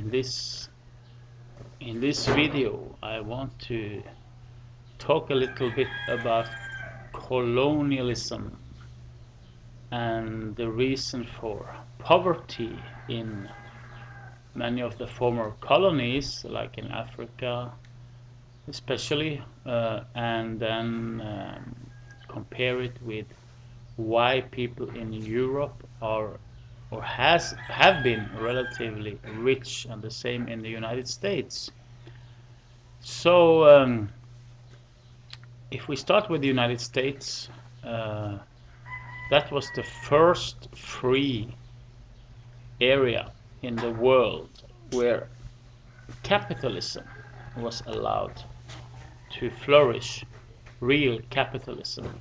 in this video I want to talk a little bit about colonialism and the reason for poverty in many of the former colonies, like in Africa especially, and then compare it with why people in Europe are or have been relatively rich, and the same in the United States. So if we start with the United States, that was the first free area in the world where capitalism was allowed to flourish, real capitalism.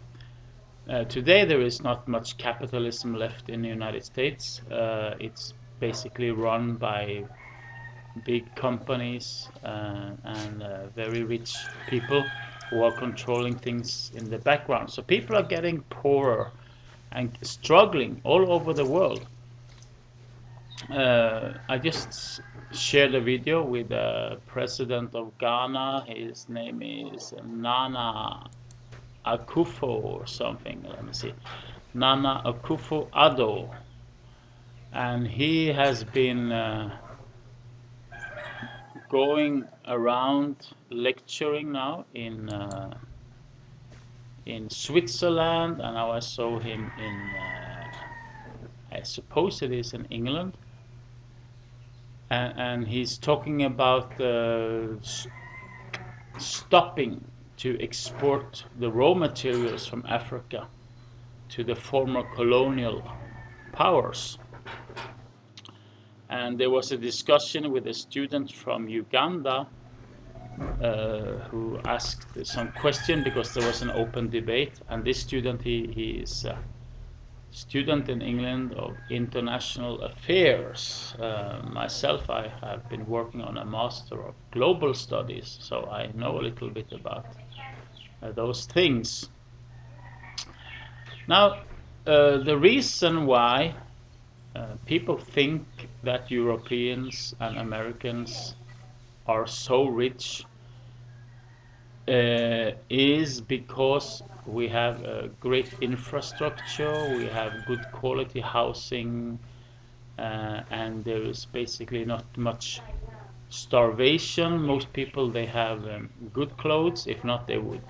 Today there is not much capitalism left in the United States. It's basically run by big companies and very rich people who are controlling things in the background. So people are getting poorer and struggling all over the world. I just shared a video with the president of Ghana. His name is Nana Akufo or something. Let me see. Nana Akufo-Addo. And he has been going around lecturing now in Switzerland, and now I saw him in I suppose it is in England, and he's talking about stopping to export the raw materials from Africa to the former colonial powers. And there was a discussion with a student from Uganda who asked some question because there was an open debate. And this student, he is a student in England of international affairs. Myself, I have been working on a Master of Global Studies, so I know a little bit about those things. Now, the reason why people think that Europeans and Americans are so rich is because we have a great infrastructure, we have good quality housing, and there is basically not much starvation. Most people, they have good clothes. If not, they would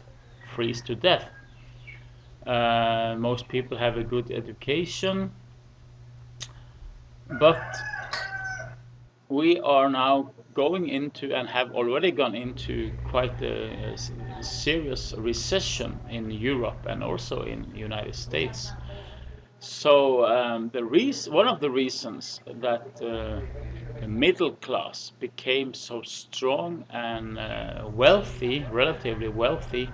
freeze to death. Most people have a good education. But we are now going into, and have already gone into, quite a serious recession in Europe and also in the United States. So one of the reasons that the middle class became so strong and wealthy, relatively wealthy,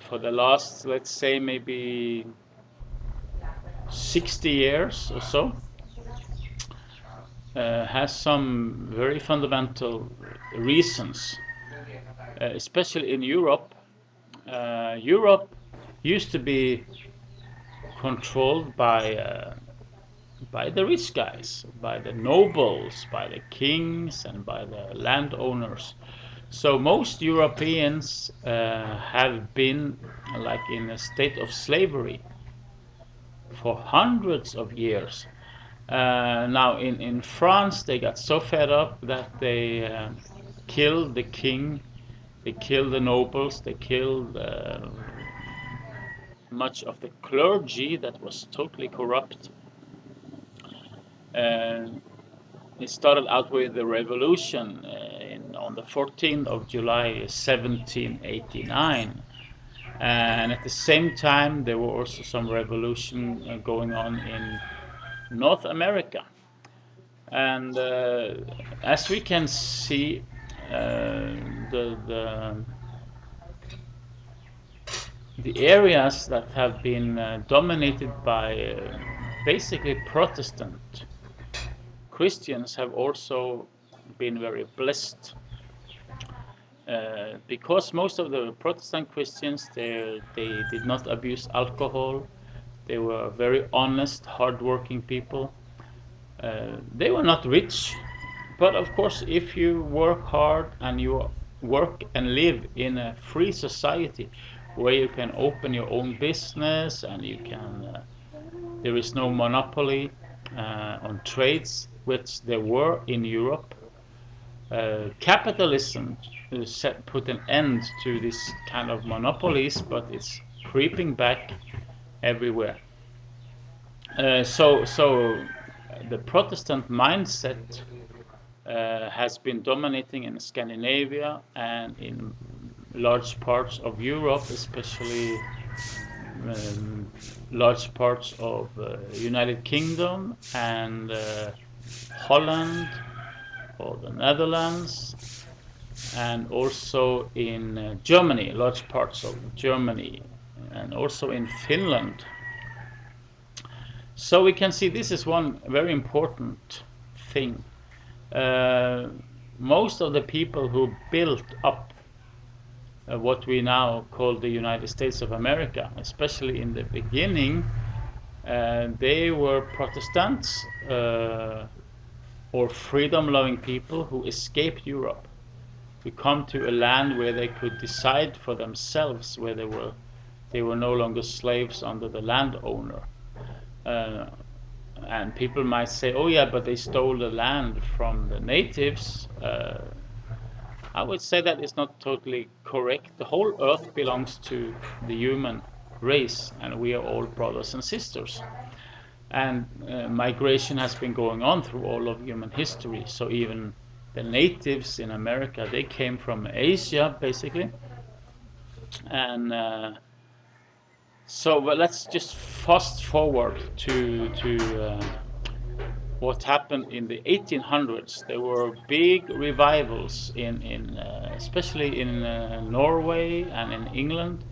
for the last, let's say, maybe 60 years or so, has some very fundamental reasons, especially in Europe. Europe used to be controlled by the rich guys, by the nobles, by the kings, and by the landowners. So most Europeans have been like in a state of slavery for hundreds of years. Now in France, they got so fed up that they killed the king, they killed the nobles, they killed much of the clergy that was totally corrupt. It started out with the revolution on the 14th of July 1789. And at the same time, there were also some revolution going on in North America. And as we can see, the areas that have been dominated by basically Protestant Christians have also been very blessed, because most of the Protestant Christians, they did not abuse alcohol. They were very honest, hardworking people. They were not rich, But of course, if you work hard and you work and live in a free society where you can open your own business and you can, there is no monopoly on trades, which there were in Europe. Capitalism put an end to this kind of monopolies, but it's creeping back everywhere. So the Protestant mindset has been dominating in Scandinavia and in large parts of Europe, especially large parts of United Kingdom and Holland or the Netherlands, and also in Germany, large parts of Germany, and also in Finland. So we can see this is one very important thing. Most of the people who built up what we now call the United States of America, especially in the beginning, they were Protestants or freedom-loving people who escaped Europe to come to a land where they could decide for themselves, where they were no longer slaves under the landowner. And people might say, oh yeah, but they stole the land from the natives. I would say that is not totally correct. The whole earth belongs to the human race, and we are all brothers and sisters. And migration has been going on through all of human history. So even the natives in America, they came from Asia, basically. And so let's just fast forward to what happened in the 1800s. There were big revivals especially in Norway and in England,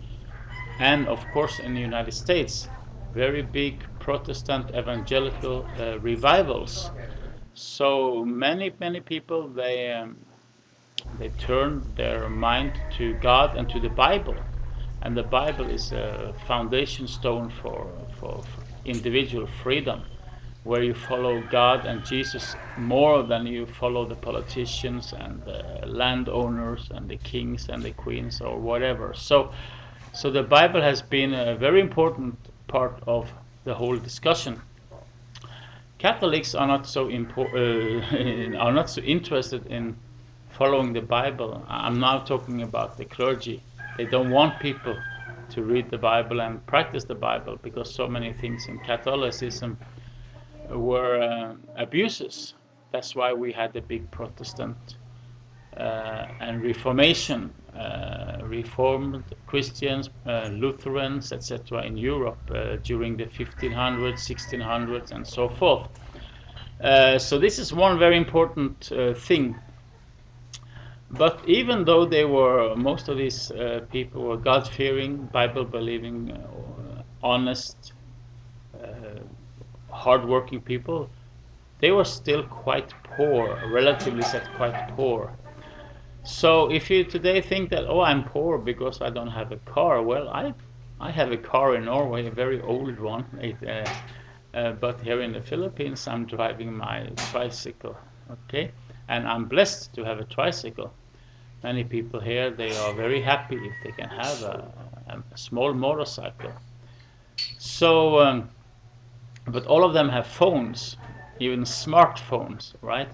and of course in the United States. Very big Protestant evangelical revivals. So many people they turned their mind to God and to the Bible. And the Bible is a foundation stone for individual freedom, where you follow God and Jesus more than you follow the politicians and the landowners and the kings and the queens or whatever. So the Bible has been a very important part of the whole discussion. Catholics are not so are not so interested in following the Bible. I'm now talking about the clergy. They don't want people to read the Bible and practice the Bible, because so many things in Catholicism were abuses. That's why we had the big Protestant and Reformation, Reformed Christians, Lutherans, etc. in Europe during the 1500s, 1600s, and so forth. So this is one very important thing. But even though they were, most of these people were God-fearing, Bible-believing, honest, hard-working people, they were still quite poor, relatively said quite poor. So if you today think that, oh, I'm poor because I don't have a car, well, I have a car in Norway, a very old one, but here in the Philippines I'm driving my tricycle, okay? And I'm blessed to have a tricycle. Many people here, they are very happy if they can have a small motorcycle. So, but all of them have phones, even smartphones, right?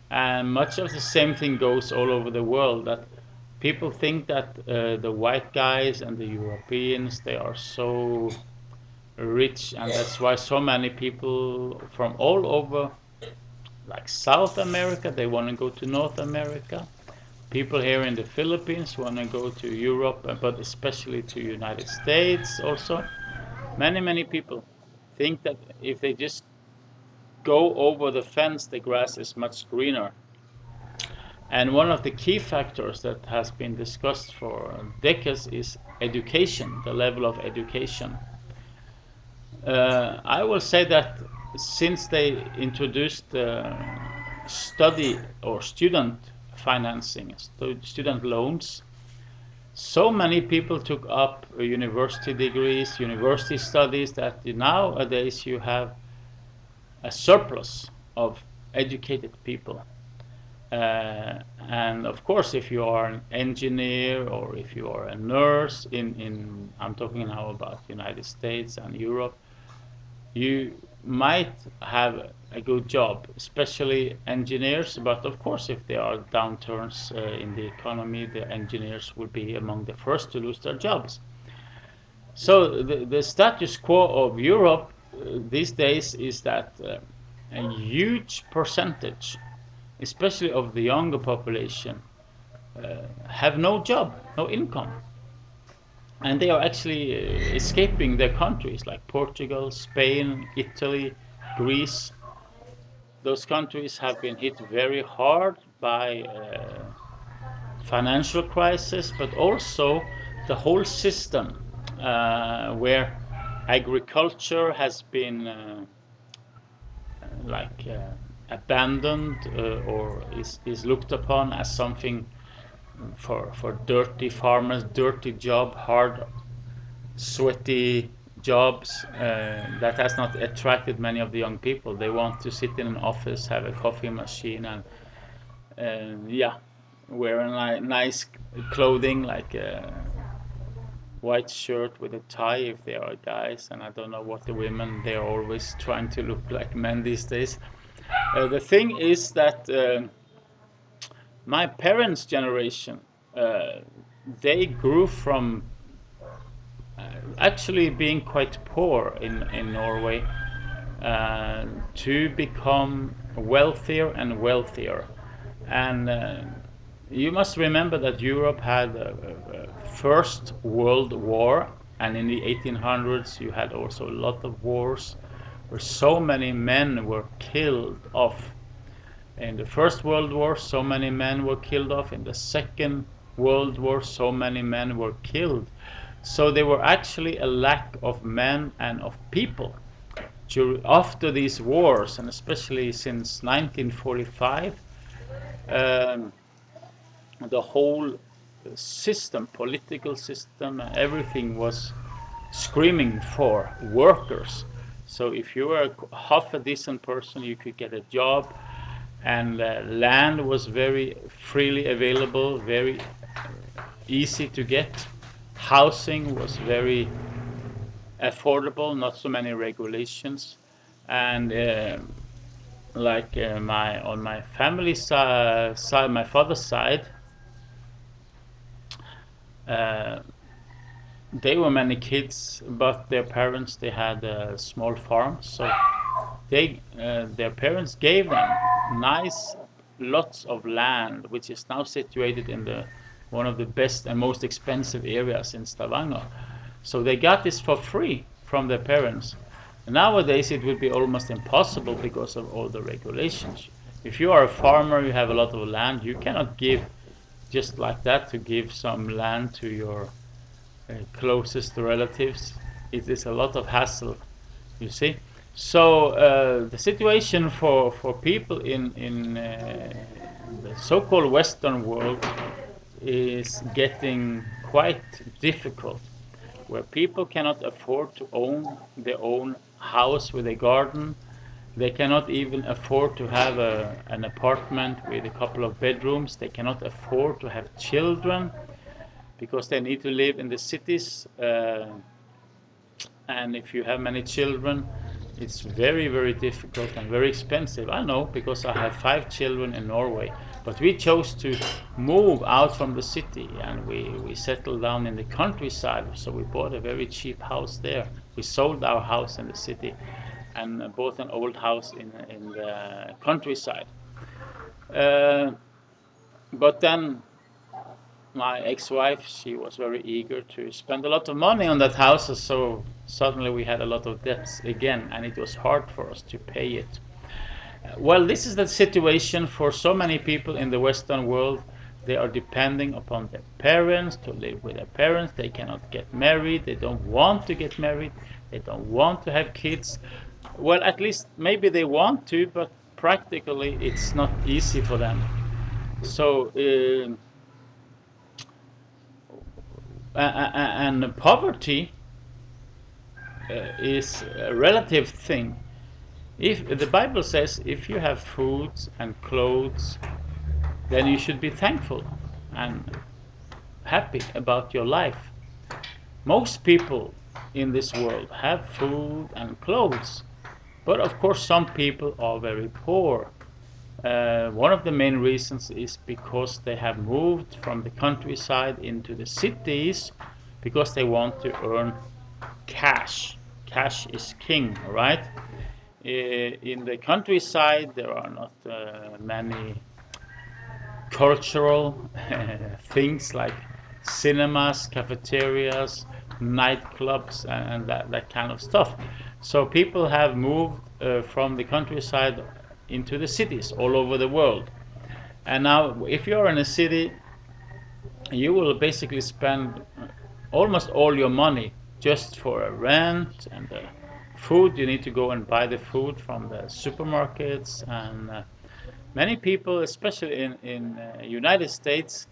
And much of the same thing goes all over the world, that people think that the white guys and the Europeans, they are so rich, and that's why so many people from all over, like South America, they want to go to North America. People here in the Philippines want to go to Europe, but especially to United States also. Many people think that if they just go over the fence, the grass is much greener. And one of the key factors that has been discussed for decades is education, the level of education. I will say that since they introduced study or student financing, student loans, so many people took up university degrees, university studies, that nowadays you have a surplus of educated people. And of course, if you are an engineer or if you are a nurse in I'm talking now about United States and Europe, you might have a good job, especially engineers. But of course, if there are downturns in the economy, the engineers will be among the first to lose their jobs. So the status quo of Europe these days is that a huge percentage, especially of the younger population, have no job, no income. And they are actually escaping their countries like Portugal, Spain, Italy, Greece. Those countries have been hit very hard by financial crisis, but also the whole system where agriculture has been abandoned or is looked upon as something for dirty farmers, dirty job, hard, sweaty jobs that has not attracted many of the young people. They want to sit in an office, have a coffee machine, and yeah, wear a nice clothing like a white shirt with a tie if they are guys, and I don't know what the women, they are always trying to look like men these days. The thing is that my parents' generation, they grew from actually being quite poor in Norway to become wealthier and wealthier. And you must remember that Europe had a First World War, and in the 1800s you had also a lot of wars where so many men were killed off. In the First World War, so many men were killed off. In the Second World War, so many men were killed. So there were actually a lack of men and of people. After these wars, and especially since 1945, um, the whole system, political system, everything was screaming for workers. So if you were half a decent person, you could get a job, and land was very freely available, very easy to get. Housing was very affordable, not so many regulations, and on my family side, my father's side, uh, they were many kids, but their parents, they had a small farm, so their parents gave them nice lots of land, which is now situated in the one of the best and most expensive areas in Stavanger. So they got this for free from their parents. Nowadays it would be almost impossible because of all the regulations. If you are a farmer, you have a lot of land, you cannot give just like that to give some land to your closest relatives. It is a lot of hassle, you see. So the situation for people in the so-called Western world is getting quite difficult, where people cannot afford to own their own house with a garden. They cannot even afford to have an apartment with a couple of bedrooms. They cannot afford to have children because they need to live in the cities. And if you have many children, it's very, very difficult and very expensive. I know because I have 5 children in Norway. But we chose to move out from the city, and we settled down in the countryside. So we bought a very cheap house there. We sold our house in the city and bought an old house in the countryside. Uh, but then my ex-wife, she was very eager to spend a lot of money on that house, so suddenly we had a lot of debts again, and it was hard for us to pay it. Well, this is the situation for so many people in the Western world. They are depending upon their parents to live with their parents. They cannot get married. They don't want to get married. They don't want to have kids. Well, at least maybe they want to, but practically it's not easy for them. So, and poverty is a relative thing. If the Bible says if you have food and clothes then you should be thankful and happy about your life. Most people in this world have food and clothes, but of course some people are very poor. One of the main reasons is because they have moved from the countryside into the cities because they want to earn cash. Cash is king, right? In the countryside, there are not many cultural things like cinemas, cafeterias, nightclubs, and that kind of stuff. So people have moved from the countryside into the cities all over the world. And now, if you're in a city, you will basically spend almost all your money just for a rent and food. You need to go and buy the food from the supermarkets, and many people, especially in United States,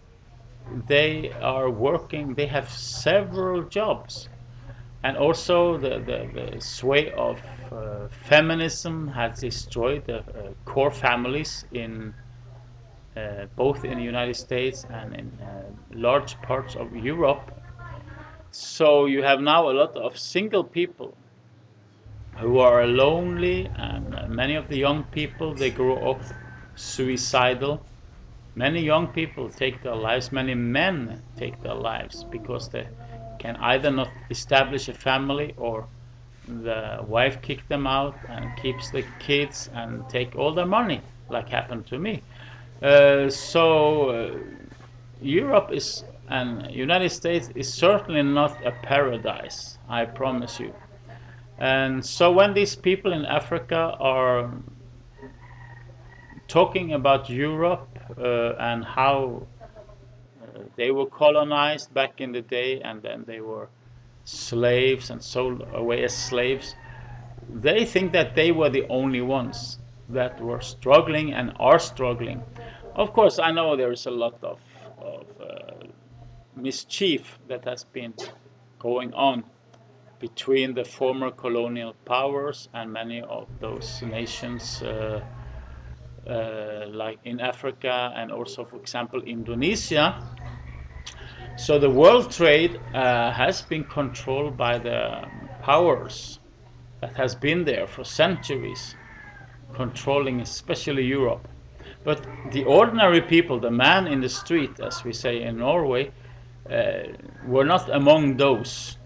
they are working. They have several jobs, and also the sway of feminism has destroyed the core families in both in the United States and in large parts of Europe. So you have now a lot of single people who are lonely, and many of the young people, they grow up suicidal. Many young people take their lives, many men take their lives because they can either not establish a family, or the wife kick them out and keeps the kids and take all their money, like happened to me. So Europe is, and United States is certainly not a paradise, I promise you. And so when these people in Africa are talking about Europe and how they were colonized back in the day, and then they were slaves and sold away as slaves, they think that they were the only ones that were struggling and are struggling. Of course, I know there is a lot of mischief that has been going on between the former colonial powers and many of those nations, like in Africa and also, for example, Indonesia. So the world trade has been controlled by the powers that has been there for centuries, controlling especially Europe. But the ordinary people, the man in the street, as we say in Norway, were not among those.